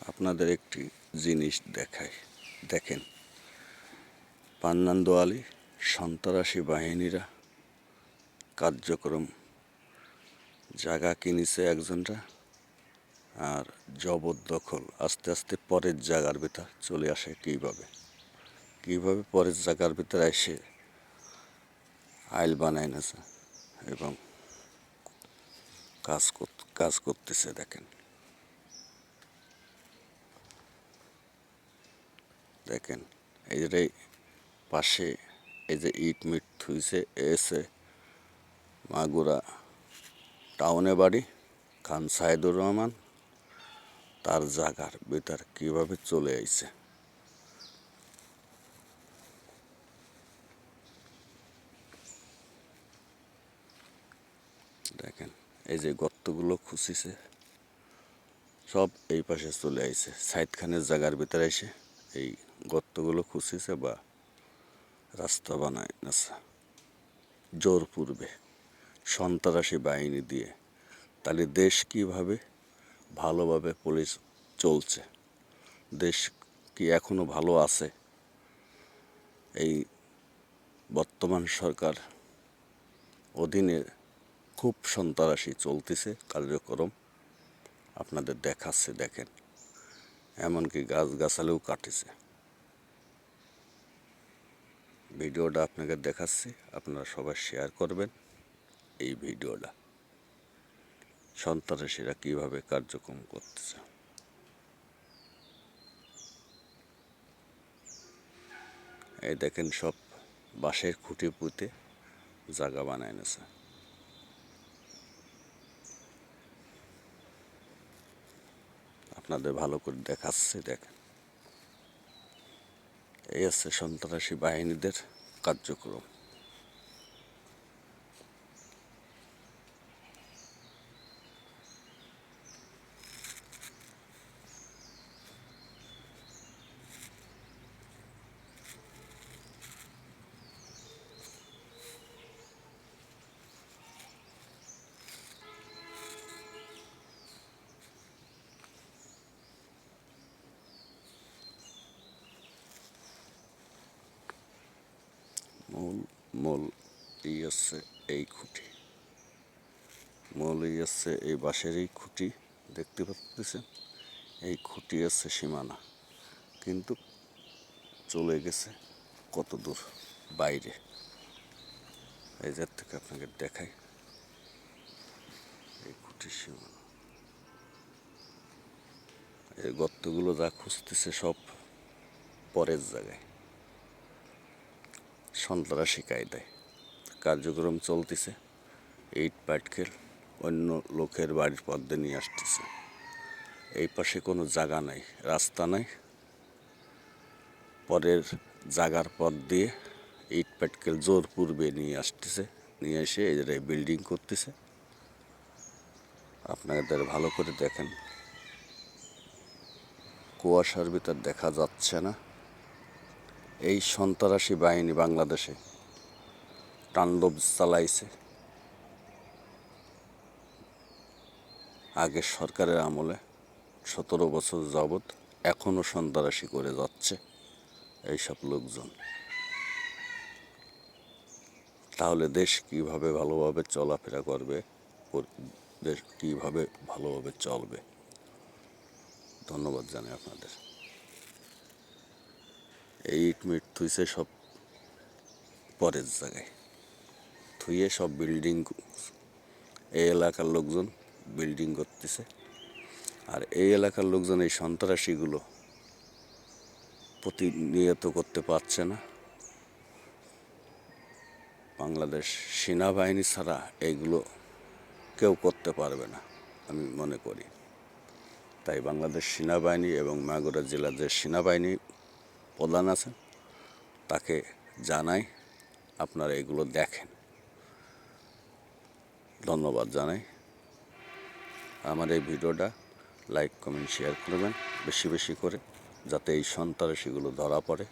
আপনাদের একটি জিনিস দেখাই, দেখেন। পান্নানদোয়ালি সন্ত্রাসী বাহিনীরা কার্যক্রম জায়গা কিনেছে একজনরা, আর জবরদখল আস্তে আস্তে পরের জায়গার ভিতর চলে আসে। কীভাবে পরের জায়গার ভিতরে এসে আইল বানায় নেছে এবং কাজ করতেছে। দেখেন এই যে পাশে এই যে ইট মিট থুইছে, এসে মাগুরা টাউনে বাড়ি, খান সাইদুর রহমান তার জায়গার ভিতর কিভাবে চলে আইছে। দেখেন এই যে গর্তগুলো খুঁচিছে সব এই পাশে চলে আইছে। সাইদ খানের জায়গার ভিতরে এসে এই গর্তগুলো খুঁচিছে বা রাস্তা বানায় নেছে জোরপূর্বে সন্ত্রাসী বাহিনী দিয়ে। তাহলে দেশ কিভাবে ভালোভাবে পুলিশ চলছে? দেশ কি এখনো ভালো আছে? এই বর্তমান সরকার অধীনে খুব সন্ত্রাসী চলতেছে কার্যক্রম, আপনাদের দেখাচ্ছে। দেখেন এমনকি গাছগাছালিও কাটেছে। ভিডিওটা আপনাকে দেখাচ্ছি, আপনারা সবাই শেয়ার করবেন এই ভিডিওটা, সন্ত্রাসীরা কিভাবে কার্যক্রম করতেছে। এই দেখেন সব বাঁশের খুঁটি পুঁতে জায়গা বানায় নেছে। আপনাদের ভালো করে দেখাচ্ছে। দেখেন এই হচ্ছে সন্ত্রাসী বাহিনীদের কার্যক্রম। মূল এই হচ্ছে এই খুঁটি, মূল এই হচ্ছে এই বাঁশের এই খুঁটি দেখতে পাচ্ছেন। এই খুঁটি হচ্ছে সীমানা, কিন্তু চলে গেছে কত দূর বাইরে। এই যার থেকে আপনাকে দেখাই এই খুঁটির সীমানা। এই গর্তগুলো যা খুঁজতেছে সব পরের জায়গায়, সন্ত্রাসী কায়দায় কার্যক্রম চলতেছে। ইট পাটকেল অন্য লোকের বাড়ির পথে নিয়ে আসতেছে। এই পাশে কোনো জায়গা নাই, রাস্তা নাই, পরের জায়গার পথ দিয়ে ইট পাটকেল জোরপূর্বে নিয়ে আসতেছে। নিয়ে এসে এই জায়গায় বিল্ডিং করতেছে। আপনাদের ভালো করে দেখেন, কুয়াশার ভিতর দেখা যাচ্ছে না। এই সন্ত্রাসী বাহিনী বাংলাদেশে তাণ্ডব চালাইছে আগের সরকারের আমলে 17 বছর যাবৎ, এখনো সন্ত্রাসী করে যাচ্ছে এইসব লোকজন। তাহলে দেশ কিভাবে ভালোভাবে চলাফেরা করবে, দেশ কিভাবে ভালোভাবে চলবে? ধন্যবাদ জানাই আপনাদের। এই ইট মিট থুইছে সব পরের জায়গায়, থুয়ে সব বিল্ডিং, এই এলাকার লোকজন বিল্ডিং করতেছে। আর এই এলাকার লোকজন এই সন্ত্রাসীগুলো প্রতিনিয়ত করতে পারছে না। বাংলাদেশ সেনাবাহিনী ছাড়া এইগুলো কেউ করতে পারবে না আমি মনে করি। তাই বাংলাদেশ সেনাবাহিনী এবং মাগুরা জেলার যে সেনাবাহিনী প্রধান আছেন তাকে জানাই আপনারা এগুলো দেখেন। ধন্যবাদ জানাই। আমার এই ভিডিওটা লাইক কমেন্ট শেয়ার করবেন বেশি বেশি করে, যাতে এই সন্ত্রাসীগুলো ধরা পড়ে।